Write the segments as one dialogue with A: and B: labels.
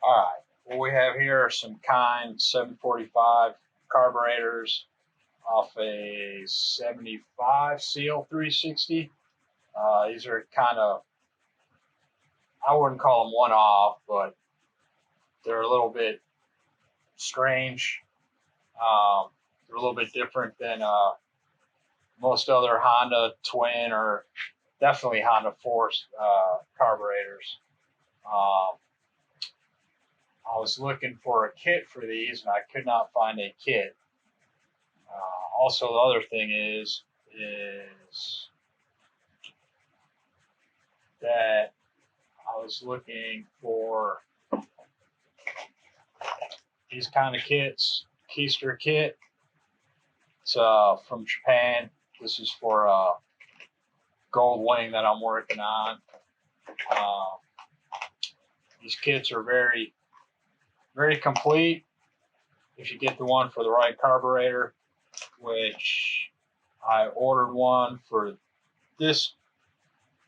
A: All right, what we have here are some Kind 745 carburetors off a 75 CL360. These are kind of, I wouldn't call them one-off, but they're a little bit strange. They're a little bit different than most other Honda twin or definitely Honda Force carburetors. I was looking for a kit for these and I could not find a kit. Also, the other thing is that I was looking for these kind of kits, Keyster kit. It's from Japan. This is for a gold wing that I'm working on. These kits are very, very complete if you get the one for the right carburetor, which I ordered one for this,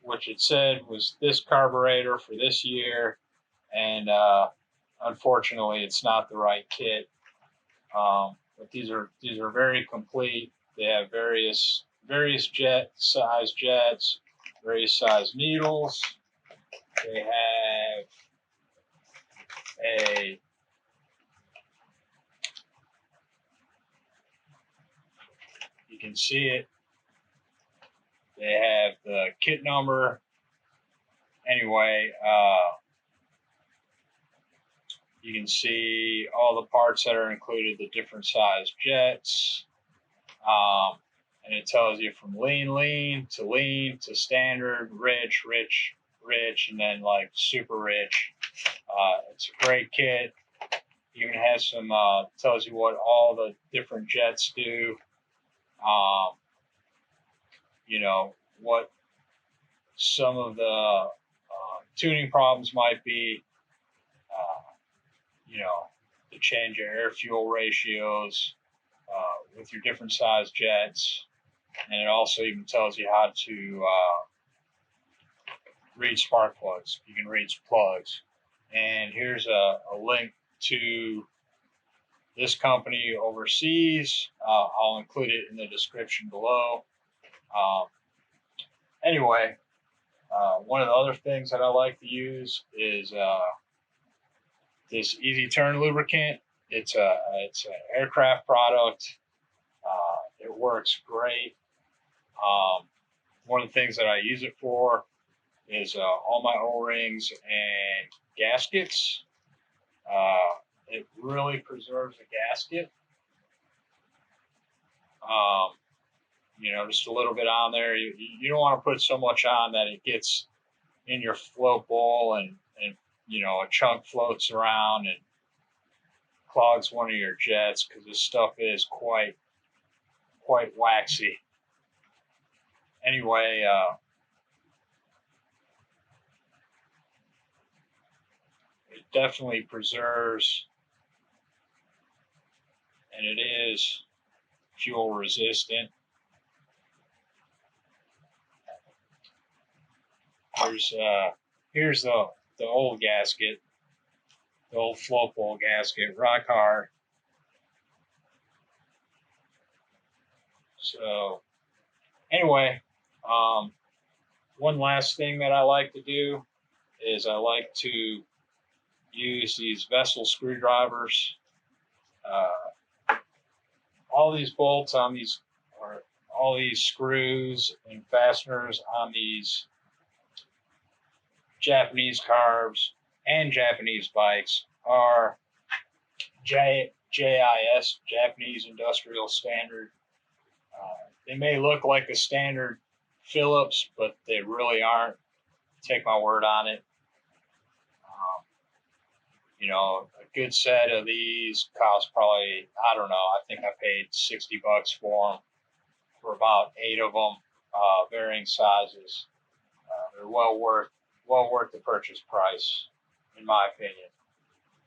A: which it said was this carburetor for this year, and unfortunately it's not the right kit. But these are very complete. They have various size jets, various size needles. They have a you can see it. They have the kit number. Anyway, you can see all the parts that are included, the different size jets, and it tells you from lean to standard, rich, and then like super rich. It's a great kit. Even has some tells you what all the different jets do. You know what some of the tuning problems might be. You know, to change your air fuel ratios with your different size jets, and it also even tells you how to read spark plugs. You can read plugs, and here's a link to this company overseas. I'll include it in the description below. Anyway, one of the other things that I like to use is this Easy Turn lubricant. It's an aircraft product. It works great. One of the things that I use it for is all my O-rings and gaskets. It really preserves the gasket. You know, just a little bit on there. You don't want to put so much on that it gets in your float bowl and you know, a chunk floats around and clogs one of your jets, because this stuff is quite waxy. Anyway, it definitely preserves, and it is fuel resistant. Here's the old gasket, the old float bowl gasket, rock hard. So anyway, one last thing that I like to do is I like to use these vessel screwdrivers. All these bolts on these, or all these screws and fasteners on these Japanese carbs and Japanese bikes are JIS, Japanese Industrial Standard. They may look like a standard Phillips, but they really aren't. Take my word on it. You know, a good set of these costs probably, I don't know, I think I paid $60 for them, for about 8 of them, varying sizes. They're well worth the purchase price, in my opinion.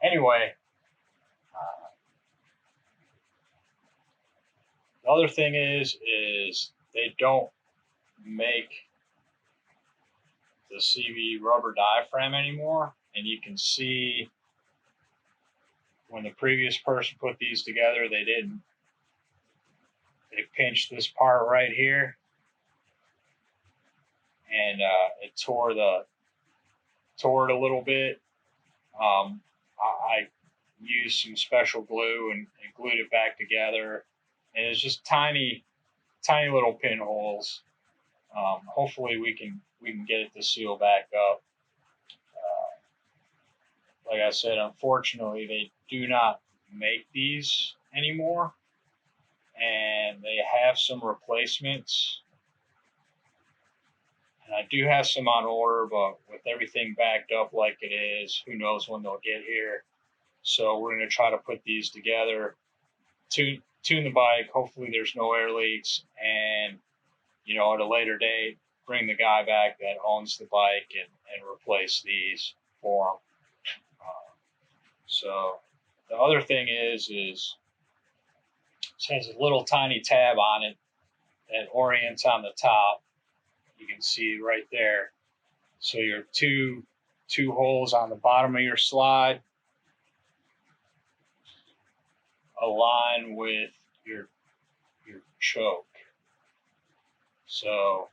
A: Anyway, the other thing is they don't make the CV rubber diaphragm anymore, and you can see when the previous person put these together, they didn't. They pinched this part right here, and it tore it a little bit. I used some special glue and glued it back together, and it's just tiny little pinholes. Hopefully we can get it to seal back up. Like I said, unfortunately they do not make these anymore, and they have some replacements, and I do have some on order, but with everything backed up like it is, who knows when they'll get here. So we're going to try to put these together, tune the bike. Hopefully there's no air leaks, and at a later date, bring the guy back that owns the bike and replace these for him. So the other thing is it has a little tiny tab on it that orients on the top. You can see right there. So your two holes on the bottom of your slide align with your choke. So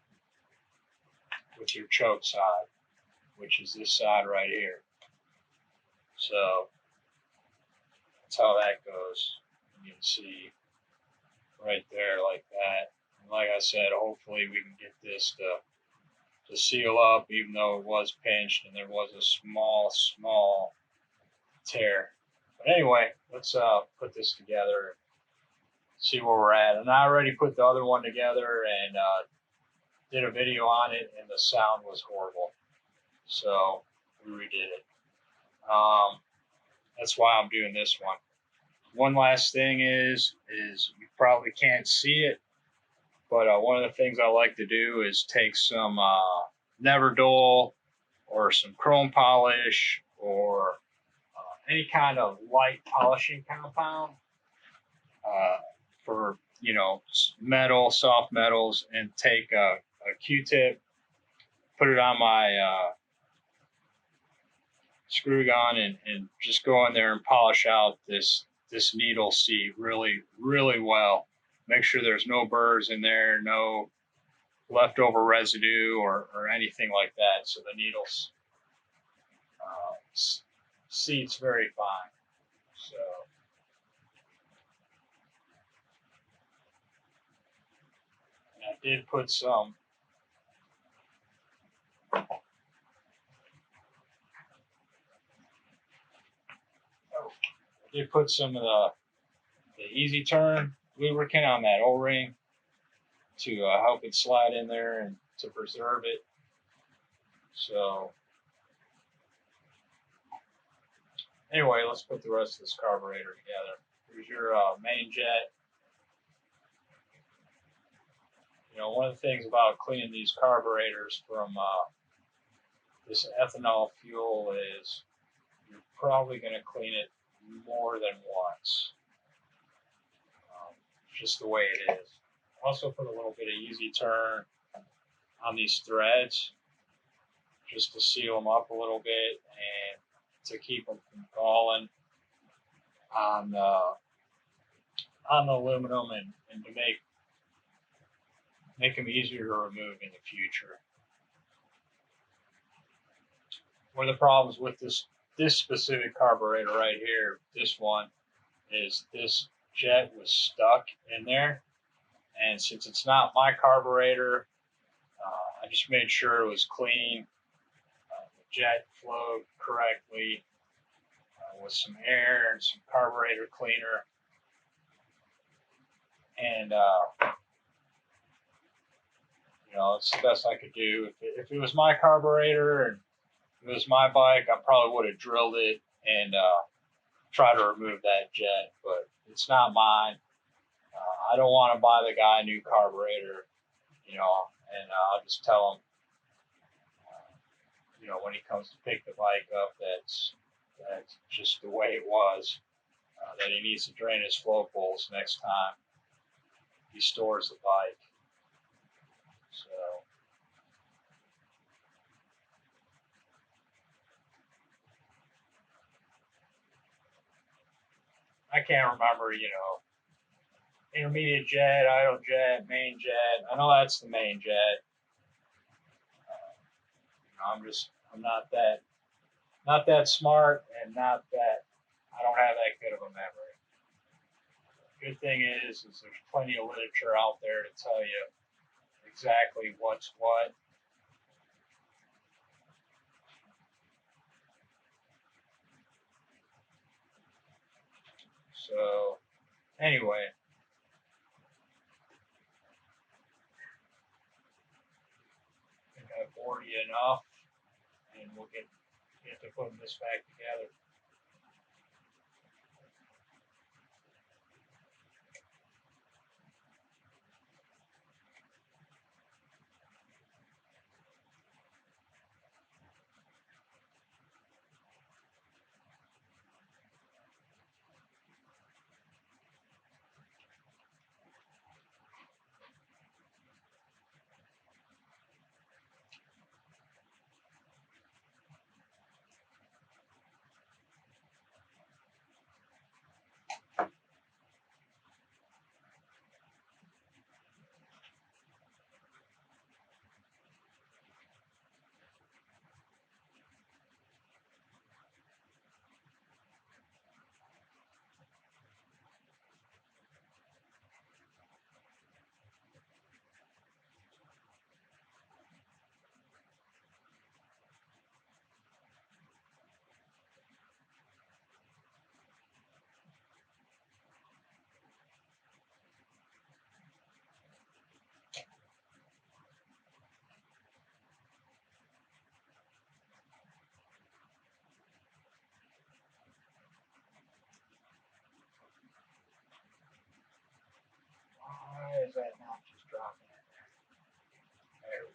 A: with your choke side, which is this side right here. So that's how that goes. You can see right there like that. And like I said, hopefully we can get this to seal up, even though it was pinched and there was a small tear. But anyway, let's put this together and see where we're at. And I already put the other one together and did a video on it, and the sound was horrible. So we redid it. That's why I'm doing this one. One last thing is you probably can't see it, but one of the things I like to do is take some Never Dull or some chrome polish or any kind of light polishing compound for metal, soft metals, and take a Q-tip, put it on my screw gun, and just go in there and polish out this needle seat really well. Make sure there's no burrs in there, no leftover residue or anything like that. So the needles seat's very fine. So and I did put some of the Easy Turn lubricant on that O-ring to help it slide in there and to preserve it. So anyway, let's put the rest of this carburetor together. Here's your main jet. One of the things about cleaning these carburetors from this ethanol fuel is you're probably going to clean it more than once. Just the way it is. Also put a little bit of Easy Turn on these threads just to seal them up a little bit and to keep them from falling on the aluminum and to make them easier to remove in the future. One of the problems with this specific carburetor right here, this one, is this jet was stuck in there, and since it's not my carburetor, I just made sure it was clean. The jet flowed correctly with some air and some carburetor cleaner, and it's the best I could do. If it was my carburetor and it was my bike, I probably would have drilled it and try to remove that jet, but it's not mine. I don't want to buy the guy a new carburetor, and I'll just tell him, when he comes to pick the bike up, that's just the way it was, that he needs to drain his flow pulls next time he stores the bike. So I can't remember, intermediate jet, idle jet, main jet. I know that's the main jet. I'm not that smart, and not that I don't have that good of a memory. Good thing is there's plenty of literature out there to tell you exactly what's what. So anyway, I think I've bored you enough, and we'll get to putting this back together. Why is that not just dropping in there? There we go.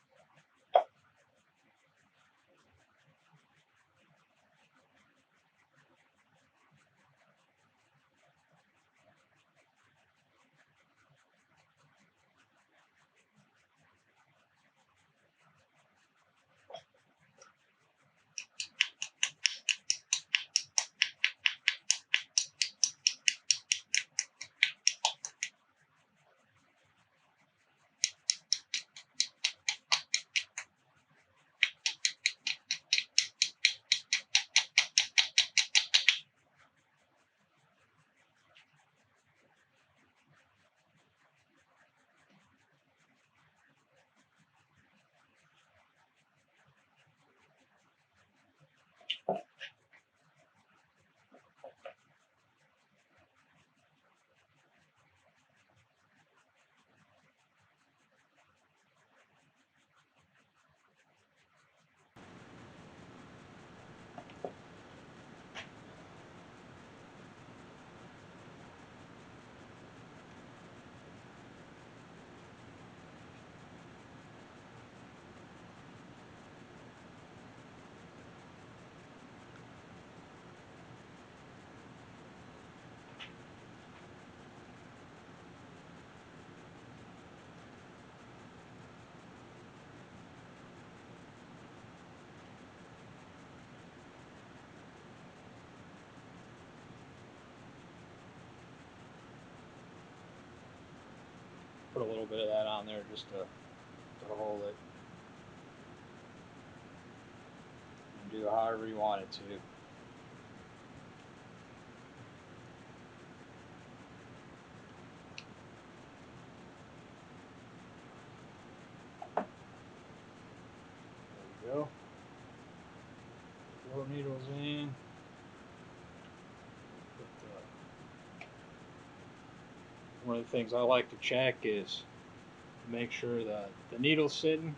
A: Put a little bit of that on there just to hold it. And do however you want it to. There we go. 4 needles in. One of the things I like to check is to make sure that the needle's sitting.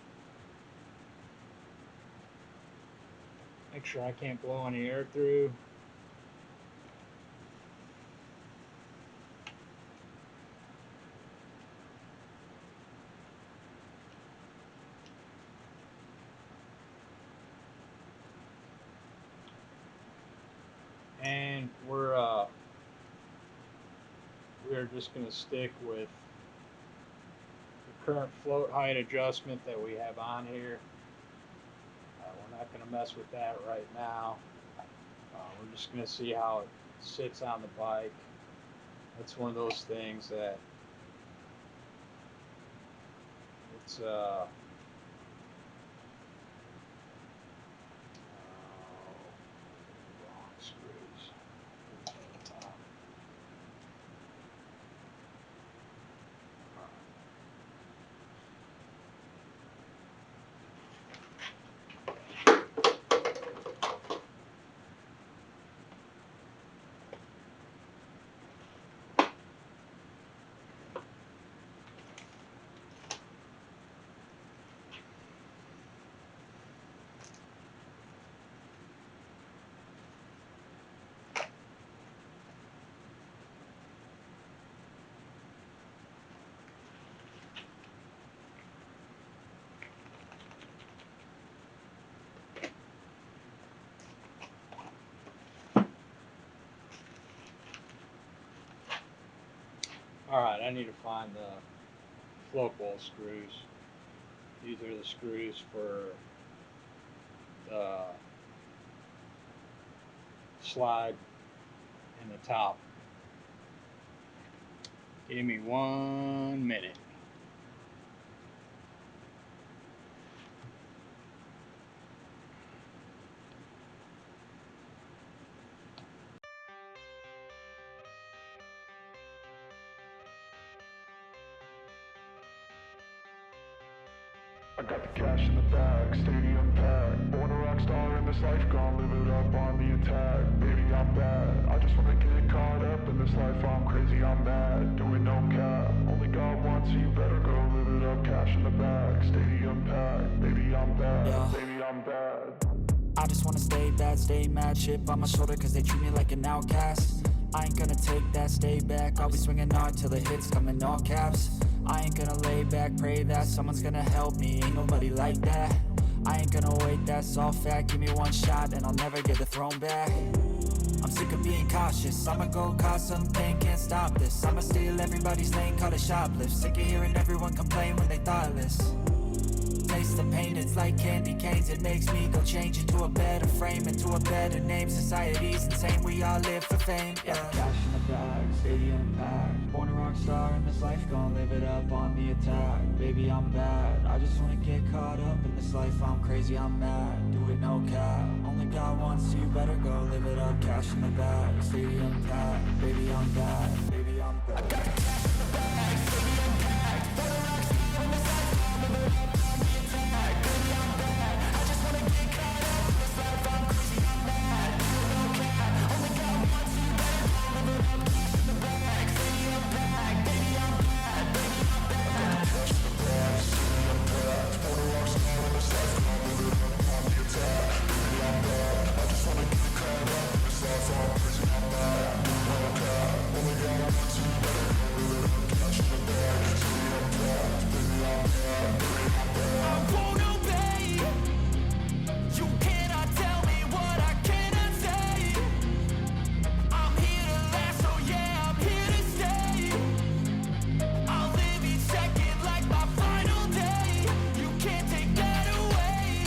A: Make sure I can't blow any air through. And we're just going to stick with the current float height adjustment that we have on here. We're not going to mess with that right now. We're just going to see how it sits on the bike. That's one of those things that it's wrong screws. At the top. Alright, I need to find the float bowl screws. These are the screws for the slide in the top. Give me 1 minute.
B: I got the cash in the bag, stadium packed. Born a rock star in this life, gonna live it up on the attack. Baby, I'm bad. I just wanna get caught up in this life. I'm crazy, I'm mad. Doing no cap. Only God wants, so you better go live it up. Cash in the bag, stadium packed. Baby, I'm bad. Yeah. Baby, I'm bad.
C: I just wanna stay bad, stay mad. Chip on my shoulder cause they treat me like an outcast. I ain't gonna take that, stay back. I'll be swinging hard till the hits come in all caps. I ain't gonna lay back, pray that someone's gonna help me. Ain't nobody like that. I ain't gonna wait, that's all fact. Give me one shot and I'll never get the throne back. I'm sick of being cautious. I'ma go cause some pain, can't stop this. I'ma steal everybody's lane, call it shoplift. Sick of hearing everyone complain when they thoughtless. Taste the pain, it's like candy canes. It makes me go change into a better frame, into a better name. Society's insane, we all live for fame, yeah. Cash in the bag, stadium packed. Born a rock star in this life, gonna live it up on the attack. Baby, I'm bad. I just wanna get caught up in this life. I'm crazy, I'm mad. Do it no cap. Only God wants, so you better go live it up. Cash in the bag, stadium packed. Baby, I'm bad. Baby, I'm bad. I got the cash in the bag, stadium packed. Born a rock star in this life, gonna live it up on the attack. Baby, I'm bad. I just wanna get caught up in this life. I'm crazy, I'm mad. Do it no cap. Only God wants, so you better go live it up. Cash in the bag, stadium packed. Baby, I'm bad. Baby, I'm bad. Cash in the bag, stadium packed. Born a rock star in this life, gonna live it up on the attack. Baby, I'm bad. I just wanna get caught up in this life. I'm crazy, I'm mad. Do it no cap. Only God wants, so you better go live it up. Cash in the bag, stadium packed. Baby, I'm bad. Baby, I'm bad. I won't obey. You cannot tell me what I cannot say. I'm here to last, so yeah, I'm here to stay. I'll live each second like my final day. You can't take that away.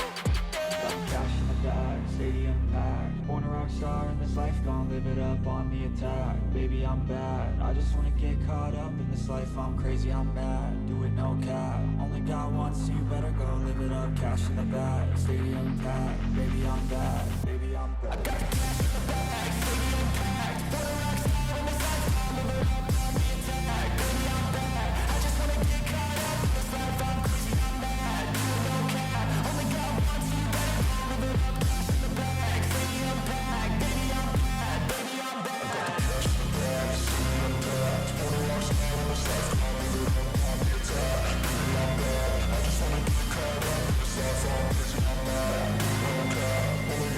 C: Got cash in the bag, stadium packed. Born a rock star in this life, gonna live it up on the attack. Baby, I'm bad. I just wanna get caught up in this life. I'm crazy, I'm mad. Do it no cap. Only God wants, so you better go live it up. Cash in the bag, stadium packed. Baby, I'm bad. Baby, I'm bad. I got the cash in the bag, stadium packed. Born a rock star in this life, gonna live it up on the attack. Baby, I'm bad. I just wanna get caught up in this life. I'm crazy, I'm mad. Do it no cap. Only God wants, so you better go live it up. Cash in the bag, stadium packed. Baby, I'm bad. Baby, I'm bad. I got the cash in the bag, stadium packed. Born a rock star in this life, gonna live it up on the attack. Baby, I'm bad. I just wanna get caught up in this life. I'm crazy, I'm mad. Do it no cap. Only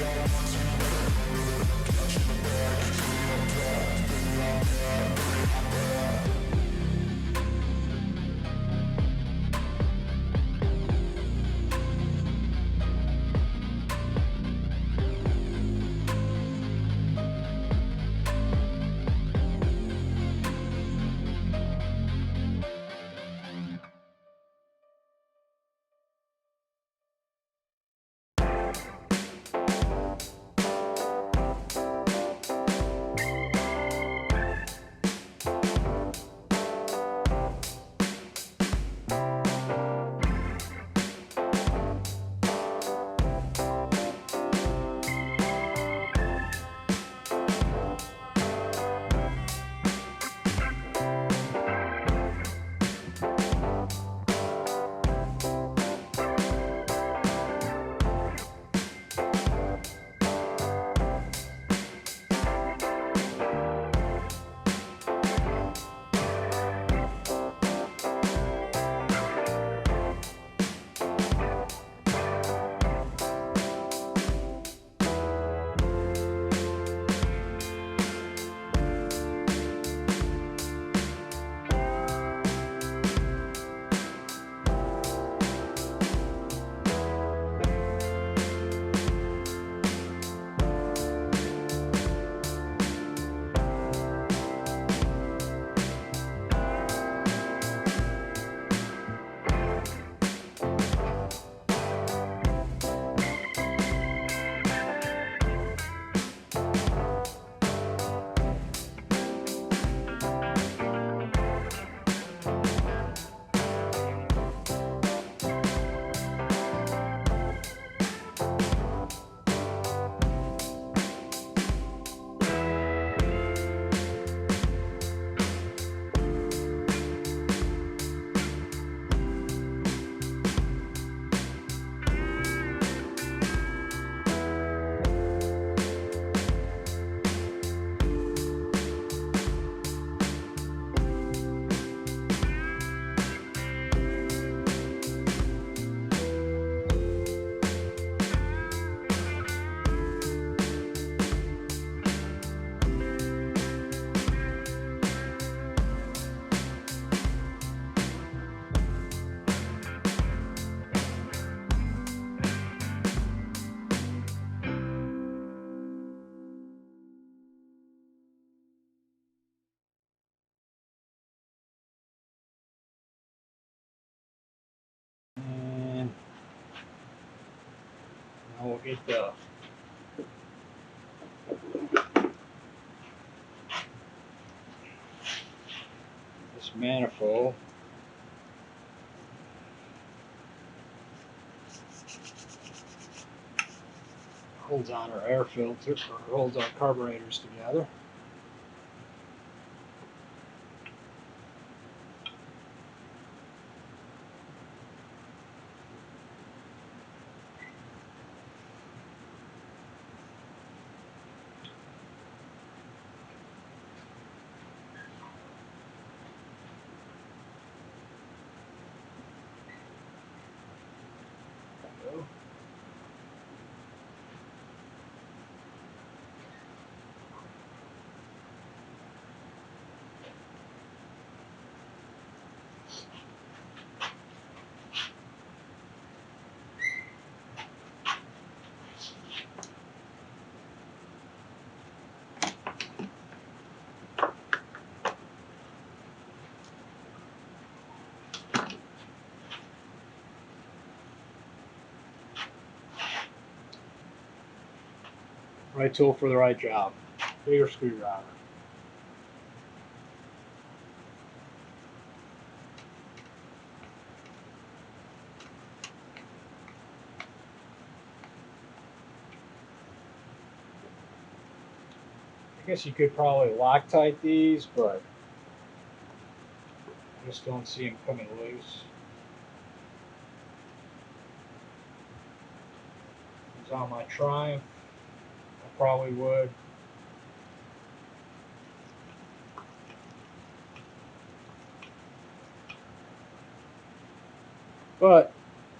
A: get this manifold. Holds on our air filter, or holds our carburetors together. Right tool for the right job. Bigger screwdriver. I guess you could probably Loctite these, but I just don't see them coming loose. If it was on my Triumph, I probably would. But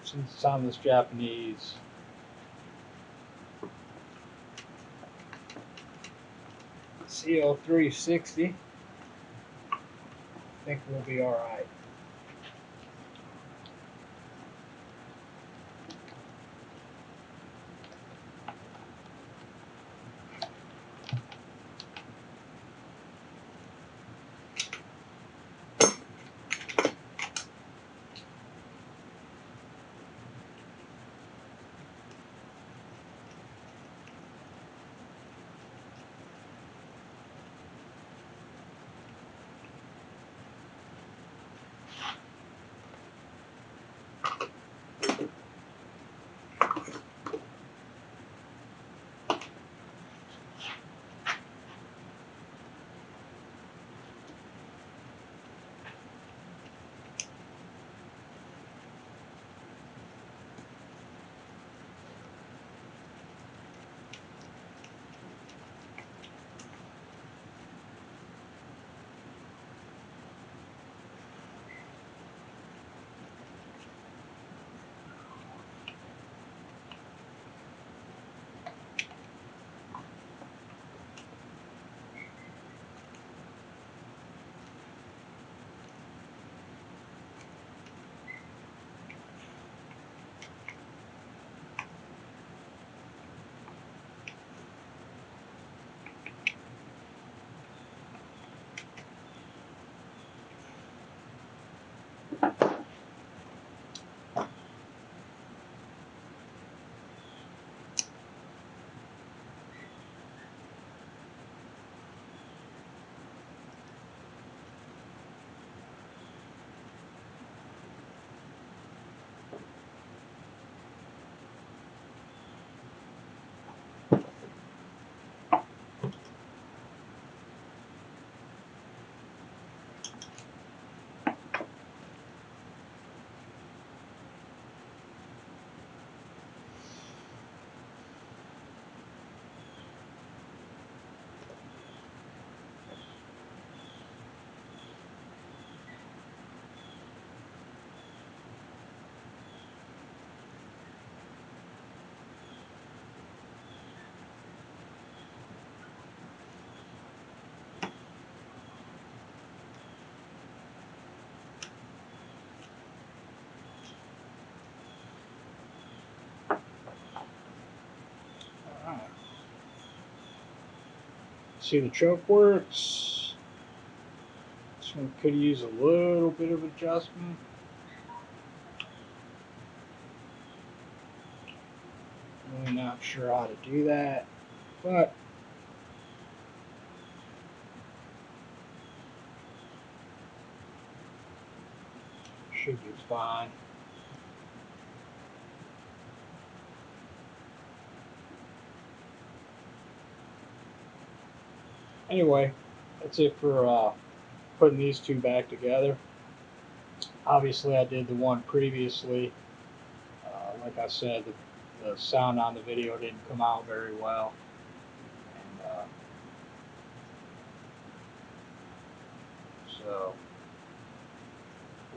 A: since it's on this Japanese, CL360, I think we'll be alright. Alright. See, the choke works. This one could use a little bit of adjustment. Really not sure how to do that, but should be fine. Anyway, that's it for putting these two back together. Obviously, I did the one previously. Like I said, the sound on the video didn't come out very well. And, so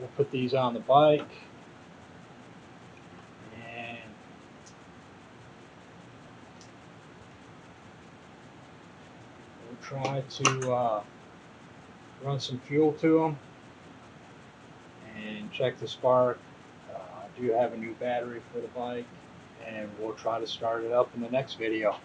A: we'll put these on the bike. And we'll try to run some fuel to them and check the spark. I do have a new battery for the bike, and we'll try to start it up in the next video.